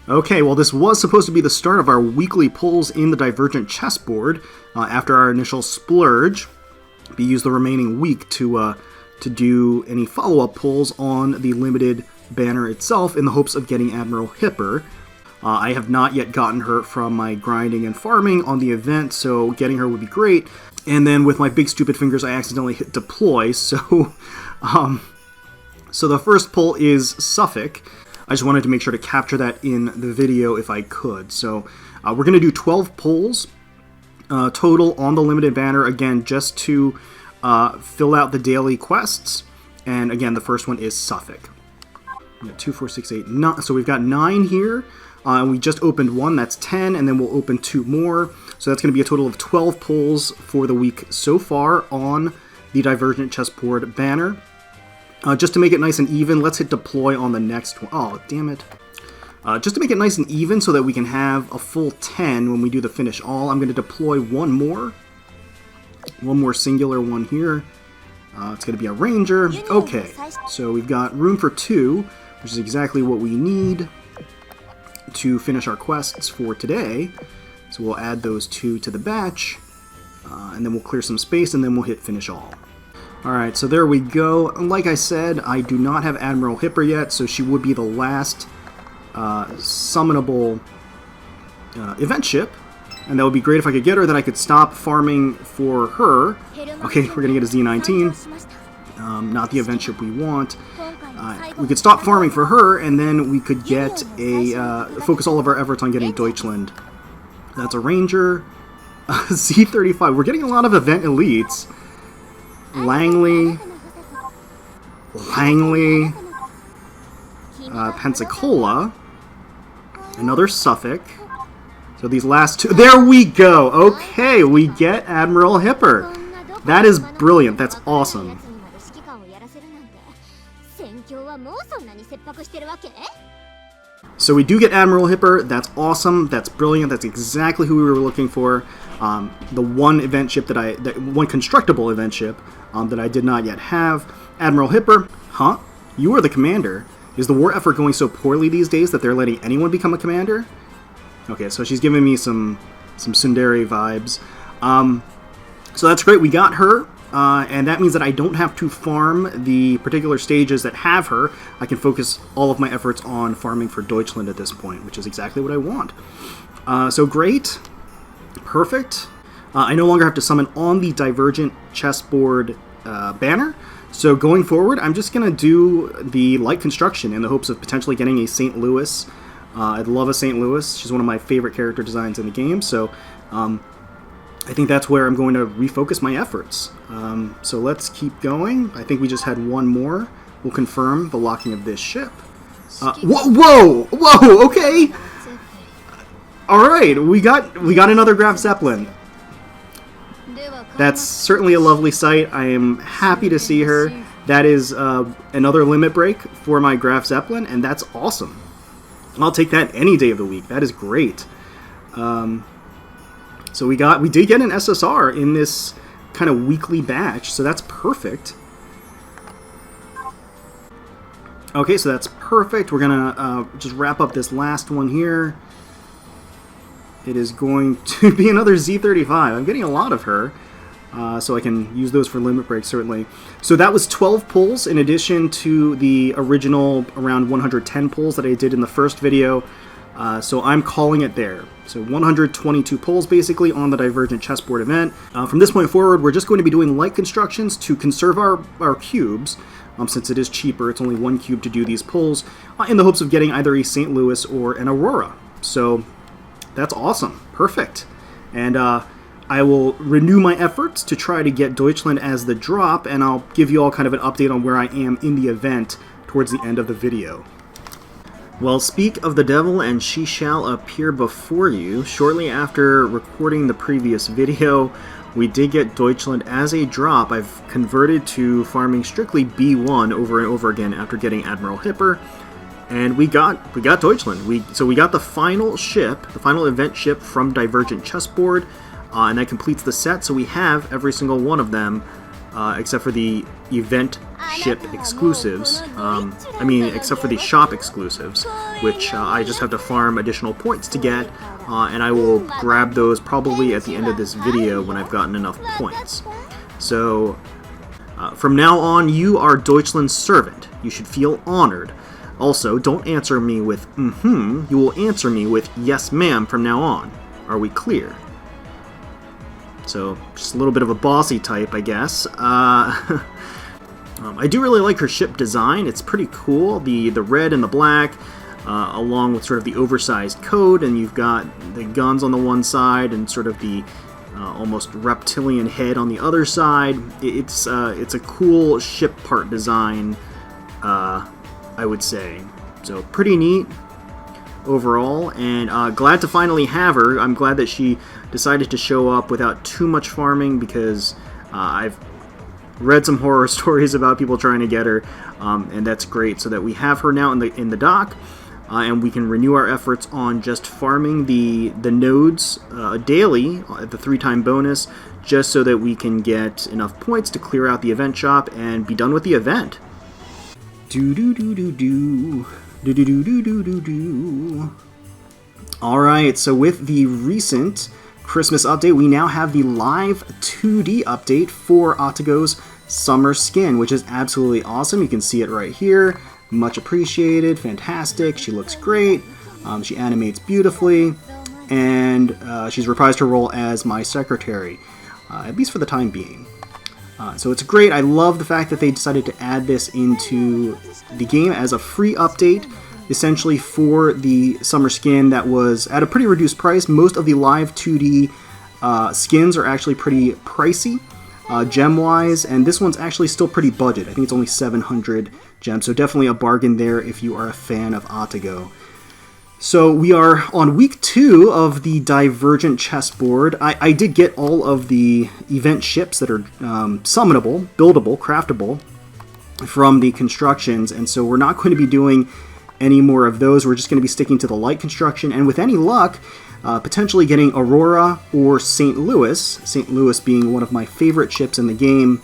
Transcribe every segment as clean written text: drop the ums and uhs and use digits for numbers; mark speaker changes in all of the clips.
Speaker 1: Okay, well this was supposed to be the start of our weekly pulls in the Divergent Chessboard. After our initial splurge, we used the remaining week to do any follow-up pulls on the limited banner itself in the hopes of getting Admiral Hipper. I have not yet gotten her from my grinding and farming on the event, so getting her would be great. And then with my big stupid fingers, I accidentally hit deploy, so so the first pull is Suffolk. I just wanted to make sure to capture that in the video if I could. So we're going to do 12 pulls total on the limited banner, again, just to fill out the daily quests. And again, the first one is Suffolk. We got 2, 4, 6, 8, 9. So we've got 9 here. And we just opened 1, that's 10, and then we'll open 2 more. So that's going to be a total of 12 pulls for the week so far on the Divergent Chessboard banner. Just to make it nice and even, let's hit deploy on the next one. Oh, damn it. Just to make it nice and even so that we can have a full 10 when we do the finish all, I'm going to deploy one more. One more singular one here. It's going to be a ranger. Okay, so we've got room for 2, which is exactly what we need to finish our quests for today. So we'll add those 2 to the batch, and then we'll clear some space, and then we'll hit finish all. Alright, so there we go. Like I said, I do not have Admiral Hipper yet, so she would be the last summonable event ship, and that would be great if I could get her, then I could stop farming for her. Okay, we're gonna get a Z19, not the event ship we want. We could stop farming for her, and then we could get a focus all of our efforts on getting Deutschland. That's a ranger. Z35. We're getting a lot of event elites. Langley, Pensacola, another Suffolk. So these last 2, there we go. Okay, we get Admiral Hipper. That is brilliant. That's awesome. So we do get Admiral Hipper. That's awesome. That's brilliant. That's exactly who we were looking for. The one event ship one constructible event ship that I did not yet have. Admiral Hipper, huh? You are the commander. Is the war effort going so poorly these days that they're letting anyone become a commander? Okay, so she's giving me some tsundere vibes. So that's great. We got her. And that means that I don't have to farm the particular stages that have her. I can focus all of my efforts on farming for Deutschland at this point, which is exactly what I want. So great. Perfect. I no longer have to summon on the Divergent Chessboard banner. So going forward, I'm just going to do the light construction in the hopes of potentially getting a St. Louis. I'd love a St. Louis. She's one of my favorite character designs in the game. So I think that's where I'm going to refocus my efforts. So let's keep going. I think we just had one more. We'll confirm the locking of this ship. Whoa! Okay. All right, we got another Graf Zeppelin. That's certainly a lovely sight. I am happy to see her. That is another limit break for my Graf Zeppelin, and that's awesome. I'll take that any day of the week. That is great. So we did get an SSR in this kind of weekly batch, so that's perfect. Okay, so that's perfect. We're gonna just wrap up this last one here. It is going to be another Z35. I'm getting a lot of her, so I can use those for limit breaks, certainly. So that was 12 pulls in addition to the original around 110 pulls that I did in the first video. So I'm calling it there. So 122 pulls basically on the Divergent Chessboard event. From this point forward, we're just going to be doing light constructions to conserve our cubes. Since it is cheaper, it's only 1 cube to do these pulls, in the hopes of getting either a St. Louis or an Aurora. So that's awesome. Perfect. And I will renew my efforts to try to get Deutschland as the drop, and I'll give you all kind of an update on where I am in the event towards the end of the video. Well, speak of the devil, and she shall appear before you. Shortly after recording the previous video, we did get Deutschland as a drop. I've converted to farming strictly B1 over and over again after getting Admiral Hipper, and we got Deutschland. So we got the final ship, the final event ship from Divergent Chessboard, and that completes the set. So we have every single one of them except for the event ship exclusives. Except for the shop exclusives, which I just have to farm additional points to get, and I will grab those probably at the end of this video when I've gotten enough points. So, from now on, you are Deutschland's servant. You should feel honored. Also, don't answer me with "mm-hmm." You will answer me with "yes, ma'am" from now on. Are we clear? So, just a little bit of a bossy type, I guess. I do really like her ship design. It's pretty cool. The red and the black, along with sort of the oversized coat, and you've got the guns on the one side and sort of the almost reptilian head on the other side. It's a cool ship part design, I would say. So pretty neat overall, and glad to finally have her. I'm glad that she decided to show up without too much farming, because I've read some horror stories about people trying to get her, and that's great, so that we have her now in the dock, and we can renew our efforts on just farming the nodes daily at the 3-time bonus, just so that we can get enough points to clear out the event shop and be done with the event. Alright, so with the recent Christmas update, we now have the live 2D update for Atago's summer skin, which is absolutely awesome. You can see it right here. Much appreciated, fantastic. She looks great. She animates beautifully, and she's reprised her role as my secretary, at least for the time being. So it's great. I love the fact that they decided to add this into the game as a free update, essentially for the summer skin that was at a pretty reduced price. Most of the live 2D skins are actually pretty pricey, gem-wise, and this one's actually still pretty budget. I think it's only 700 gems, so definitely a bargain there if you are a fan of Atago. So we are on week 2 of the Divergent Chessboard. I did get all of the event ships that are summonable, buildable, craftable from the constructions, and so we're not going to be doing any more of those. We're just going to be sticking to the light construction, and with any luck, potentially getting Aurora or St. Louis. St. Louis being one of my favorite ships in the game.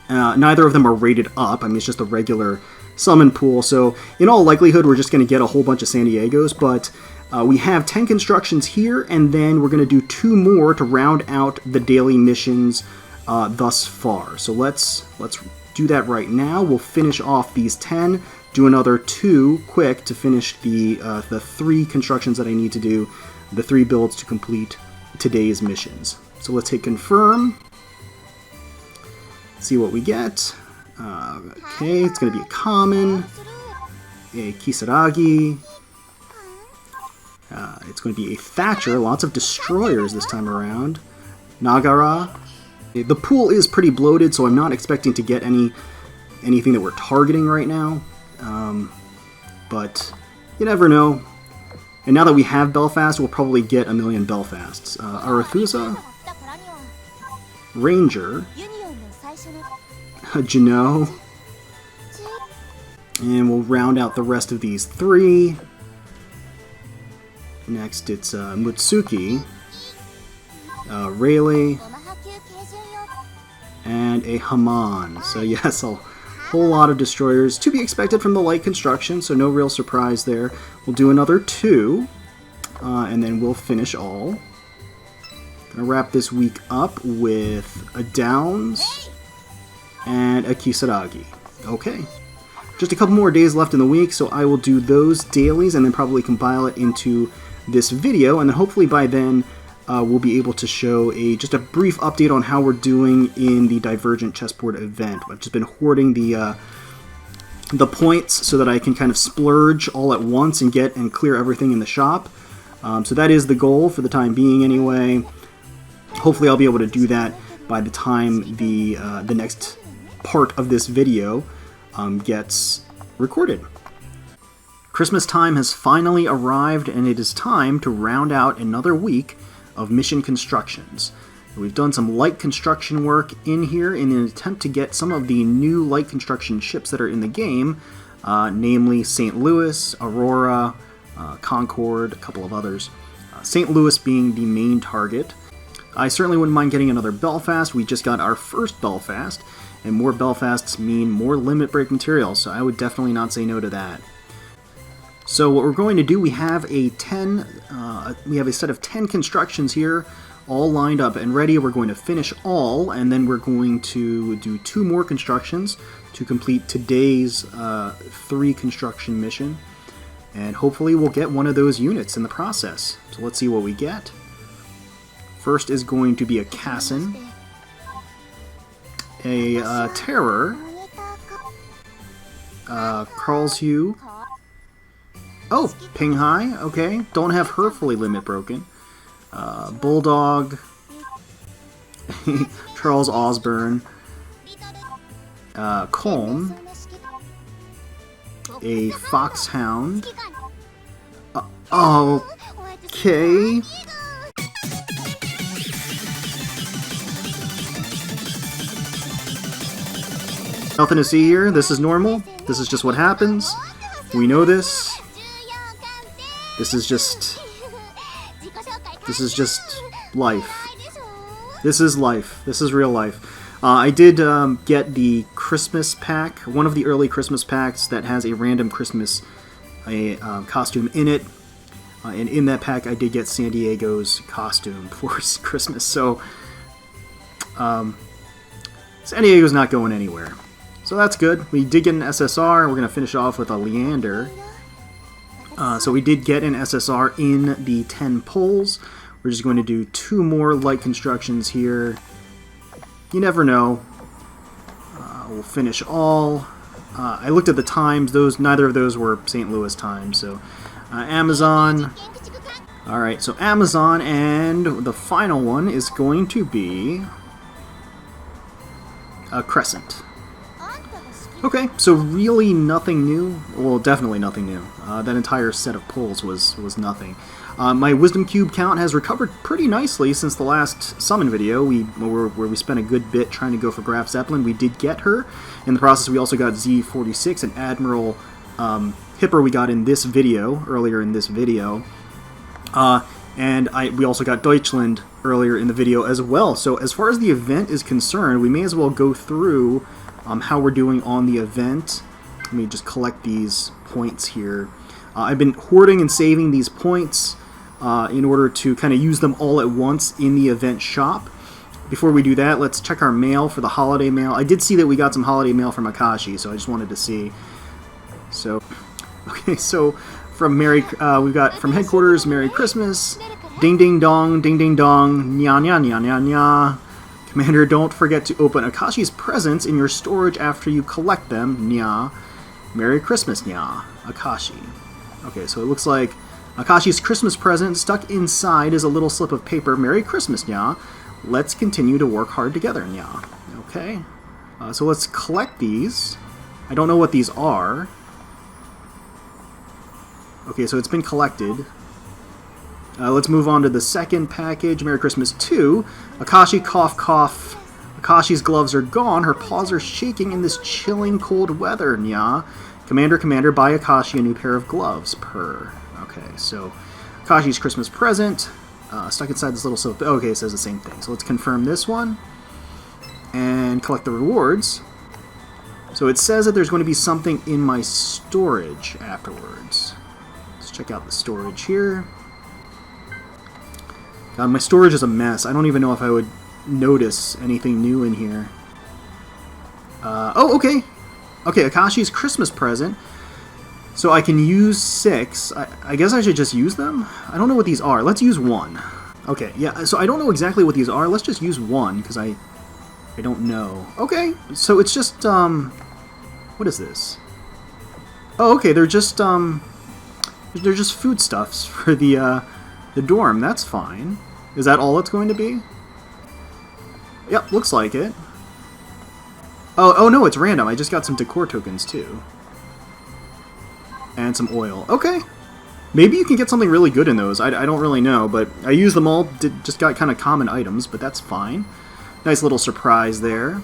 Speaker 1: Neither of them are rated up. I mean, it's just a regular summon pool, so in all likelihood we're just going to get a whole bunch of San Diegos, but we have 10 constructions here, and then we're going to do 2 more to round out the daily missions thus far. So let's do that right now. We'll finish off these 10, do another 2 quick to finish the 3 constructions that I need to do, the 3 builds to complete today's missions. So let's hit confirm, see what we get. Okay, it's going to be a common, a Kisaragi, it's going to be a Thatcher, lots of destroyers this time around, Nagara. The pool is pretty bloated, so I'm not expecting to get anything that we're targeting right now, but you never know. And now that we have Belfast, we'll probably get a million Belfasts. Arethusa, Ranger, Jano, and we'll round out the rest of these 3. Next it's Mutsuki, Rayleigh, and a Haman. So yes, a whole lot of destroyers to be expected from the light construction, so no real surprise there. We'll do another 2, and then we'll finish all. Gonna wrap this week up with a Downs and a Kisaragi. Okay. Just a couple more days left in the week, so I will do those dailies and then probably compile it into this video, and then hopefully by then we'll be able to show just a brief update on how we're doing in the Divergent Chessboard event. I've just been hoarding the points so that I can kind of splurge all at once and get and clear everything in the shop. So that is the goal for the time being anyway. Hopefully I'll be able to do that by the time the next part of this video gets recorded. Christmas time has finally arrived, and it is time to round out another week of mission constructions. We've done some light construction work in here in an attempt to get some of the new light construction ships that are in the game, namely St. Louis, Aurora, Concord, a couple of others. St. Louis being the main target. I certainly wouldn't mind getting another Belfast. We just got our first Belfast, and more Belfasts mean more limit break material, so I would definitely not say no to that. So what we're going to do, we have a set of 10 constructions here, all lined up and ready. We're going to finish all, and then we're going to do 2 more constructions to complete today's 3 construction mission, and hopefully we'll get one of those units in the process. So let's see what we get. First is going to be a Cassin, a Terror, Karlsruhe. Oh, Ping Hai, okay. Don't have her fully limit broken. Bulldog, Charles Osborne, Colm, a Foxhound. Okay. Nothing to see here. This is normal. This is just what happens. We know this. This is just life. This is life. This is real life. I did get the Christmas pack, one of the early Christmas packs that has a random Christmas costume in it. And in that pack, I did get San Diego's costume for Christmas. So, San Diego's not going anywhere. So that's good. We did get an SSR. We're going to finish off with a Leander. So we did get an SSR in the 10 pulls. We're just going to do 2 more light constructions here. You never know. We'll finish all. I looked at the times. Neither of those were St. Louis times. So Amazon. Alright, so Amazon, and the final one is going to be a Crescent. Okay, so really nothing new. Well, definitely nothing new. That entire set of pulls was nothing. My Wisdom Cube count has recovered pretty nicely since the last summon video, where we spent a good bit trying to go for Graf Zeppelin. We did get her. In the process, we also got Z46 and Admiral Hipper we got in this video, earlier in this video. And we also got Deutschland earlier in the video as well. So as far as the event is concerned, we may as well go through how we're doing on the event. Let me just collect these points here. I've been hoarding and saving these points in order to kind of use them all at once in the event shop. Before we do that, let's check our mail for the holiday mail. I did see that we got some holiday mail from Akashi, so I just wanted to see. So, okay, so from we've got from headquarters, Merry Christmas, ding ding dong, nya nya nya nya nya. Commander, don't forget to open Akashi's presents in your storage after you collect them, nya. Merry Christmas, nya. Akashi. Okay, so it looks like Akashi's Christmas present stuck inside is a little slip of paper. Merry Christmas, nya. Let's continue to work hard together, nya. Okay. So let's collect these. I don't know what these are. Okay, so it's been collected. Let's move on to the second package. Merry Christmas 2. Akashi, cough, cough. Akashi's gloves are gone. Her paws are shaking in this chilling cold weather, nya. Commander, buy Akashi a new pair of gloves. Purr. Okay, so Akashi's Christmas present. Stuck inside this little silk. Okay, it says the same thing. So let's confirm this one. And collect the rewards. So it says that there's going to be something in my storage afterwards. Let's check out the storage here. God, my storage is a mess. I don't even know if I would notice anything new in here. Oh, okay. Okay, Akashi's Christmas present. So I can use 6. I guess I should just use them? I don't know what these are. Let's use 1. Okay, yeah, so I don't know exactly what these are. Let's just use 1, because I don't know. Okay, so it's just, what is this? Oh, okay, they're just foodstuffs for the dorm. That's fine. Is that all it's going to be? Yep, looks like it. Oh no, it's random. I just got some decor tokens too. And some oil. Okay. Maybe you can get something really good in those. I don't really know, but I used them all. Just got kind of common items, but that's fine. Nice little surprise there.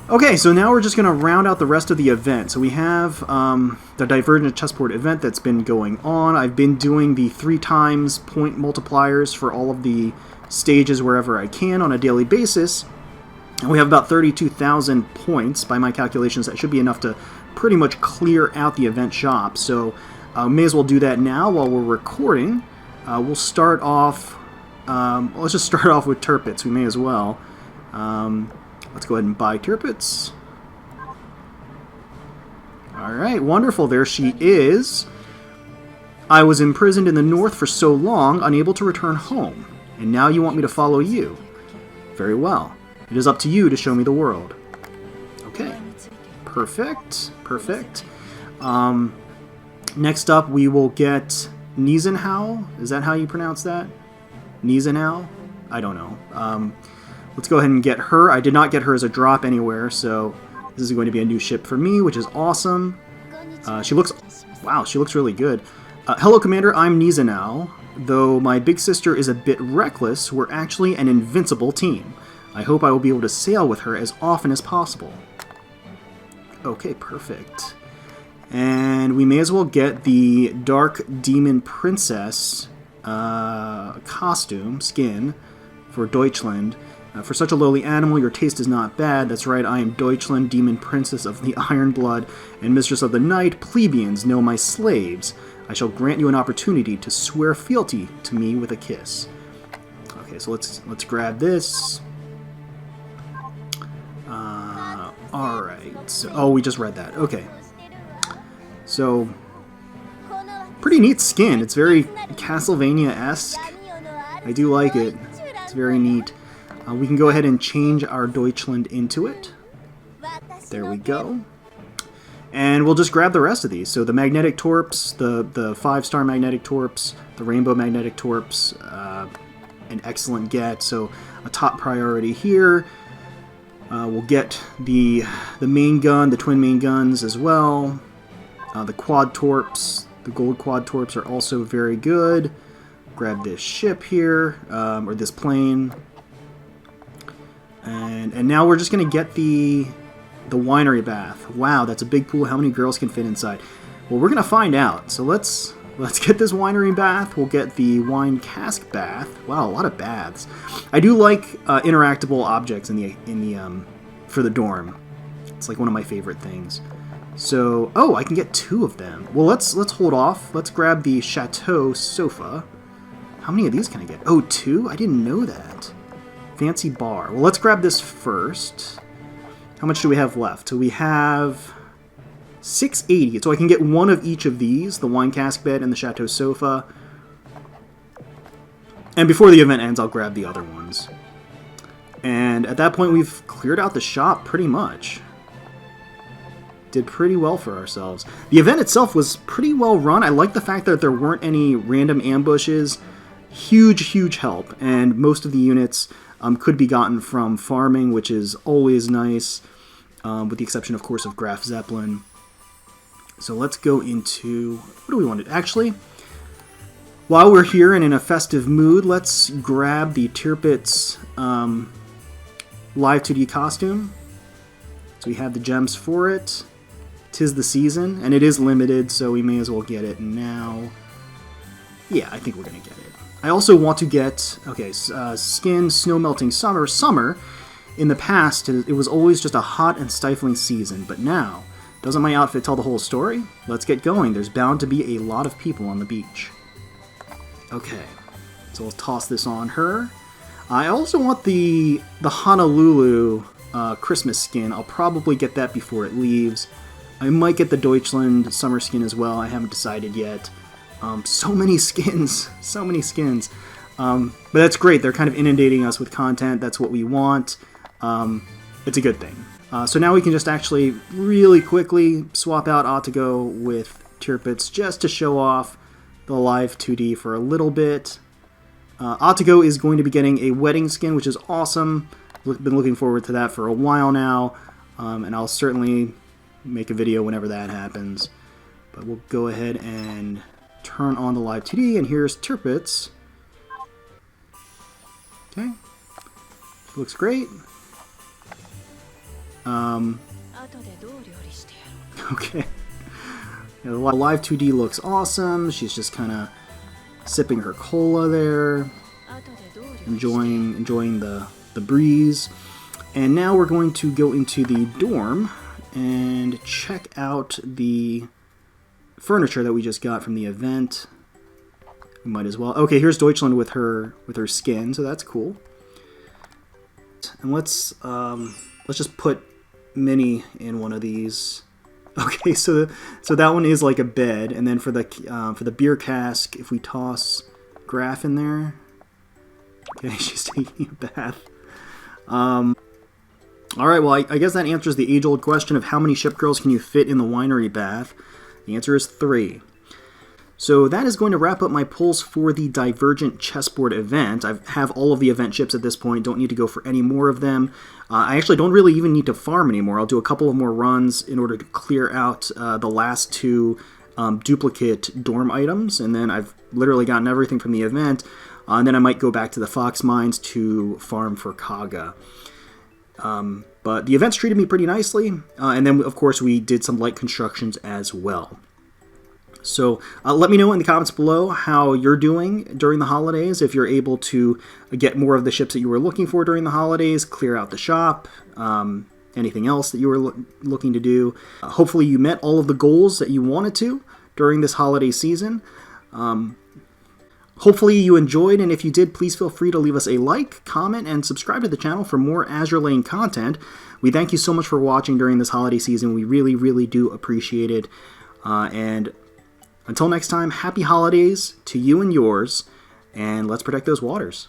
Speaker 1: Okay, so now we're just going to round out the rest of the event. So we have the Divergent Chessboard event that's been going on. I've been doing the 3 times point multipliers for all of the stages wherever I can on a daily basis. And we have about 32,000 points. By my calculations, that should be enough to pretty much clear out the event shop. So may as well do that now while we're recording. We'll start off... let's just start off with Tirpitz. We may as well. Let's go ahead and buy Tirpitz. Alright, wonderful. There she is. I was imprisoned in the north for so long, unable to return home. And now you want me to follow you. Very well. It is up to you to show me the world. Okay. Perfect. Perfect. Next up, we will get Nisenhau. Is that how you pronounce that? Nisenhau? I don't know. Let's go ahead and get her. I did not get her as a drop anywhere, so this is going to be a new ship for me, which is awesome. She looks... Wow, she looks really good. Hello, Commander. I'm Nisenhau. Though my big sister is a bit reckless, we're actually an invincible team. I hope I will be able to sail with her as often as possible. Okay, perfect. And we may as well get the Dark Demon Princess costume, skin, for Deutschland. For such a lowly animal, your taste is not bad. That's right, I am Deustchland, Demon Princess of the Iron Blood, and Mistress of the Night. Plebeians know my slaves. I shall grant you an opportunity to swear fealty to me with a kiss. Okay, so let's grab this. Alright, so, oh, we just read that. Okay. So, pretty neat skin. It's very Castlevania-esque. I do like it. It's very neat. We can go ahead and change our Deutschland into it. There we go. And we'll just grab the rest of these. So the Magnetic Torps, the 5-star Magnetic Torps, the Rainbow Magnetic Torps, an excellent get. So a top priority here. We'll get the main gun, the twin main guns as well. The Quad Torps, the Gold Quad Torps are also very good. Grab this ship here, or this plane. And now we're just going to get the winery bath. Wow, that's a big pool. How many girls can fit inside? Well, we're going to find out. So let's get this winery bath. We'll get the wine cask bath. Wow, a lot of baths. I do like interactable objects in the for the dorm. It's like one of my favorite things. So, oh, I can get 2 of them. Well, let's hold off. Let's grab the Chateau sofa. How many of these can I get? Oh, 2? I didn't know that. Fancy bar. Well, let's grab this first. How much do we have left? So we have 680. So I can get 1 of each of these, the wine cask bed and the Chateau sofa. And before the event ends, I'll grab the other ones. And at that point, we've cleared out the shop pretty much. Did pretty well for ourselves. The event itself was pretty well run. I like the fact that there weren't any random ambushes. Huge, huge help. And most of the units could be gotten from farming, which is always nice. With the exception, of course, of Graf Zeppelin. So let's go into... What do we want to... Actually, while we're here and in a festive mood, let's grab the Tirpitz Live2D costume. So we have the gems for it. 'Tis the season, and it is limited, so we may as well get it now. Yeah, I think we're going to get it. I also want to get... Okay, Skin Snow Melting Summer. Summer, in the past, it was always just a hot and stifling season, but now... Doesn't my outfit tell the whole story? Let's get going. There's bound to be a lot of people on the beach. Okay, so we'll toss this on her. I also want the Honolulu Christmas skin. I'll probably get that before it leaves. I might get the Deutschland summer skin as well. I haven't decided yet. So many skins. So many skins. But that's great. They're kind of inundating us with content. That's what we want. It's a good thing. So now we can just actually really quickly swap out Otago with Tirpitz just to show off the Live2D for a little bit. Otago is going to be getting a wedding skin, which is awesome. Been looking forward to that for a while now. And I'll certainly make a video whenever that happens. But we'll go ahead and turn on the Live2D, and here's Tirpitz. Okay. Looks great. Okay. Yeah, the Live2D looks awesome. She's just kind of sipping her cola there. enjoying the breeze. And now we're going to go into the dorm and check out the furniture that we just got from the event. We might as well. Okay, here's Deutschland with her skin, so that's cool. And let's just put Minnie in one of these. Okay, so that one is like a bed, and then for the beer cask, if we toss Graf in there. Okay, she's taking a bath. All right, well, I guess that answers the age-old question of how many ship girls can you fit in the winery bath. The answer is 3. So that is going to wrap up my pulls for the Divergent Chessboard event. I have all of the event ships at this point, don't need to go for any more of them. I actually don't really even need to farm anymore. I'll do a couple of more runs in order to clear out the last 2 duplicate dorm items, and then I've literally gotten everything from the event. And then I might go back to the Fox Mines to farm for Kaga. But the events treated me pretty nicely, and then of course we did some light constructions as well. So let me know in the comments below how you're doing during the holidays, if you're able to get more of the ships that you were looking for during the holidays, clear out the shop, anything else that you were looking to do. Hopefully you met all of the goals that you wanted to during this holiday season. Hopefully you enjoyed, and if you did, please feel free to leave us a like, comment, and subscribe to the channel for more Azur Lane content. We thank you so much for watching during this holiday season. We really, really do appreciate it. And until next time, happy holidays to you and yours, and let's protect those waters.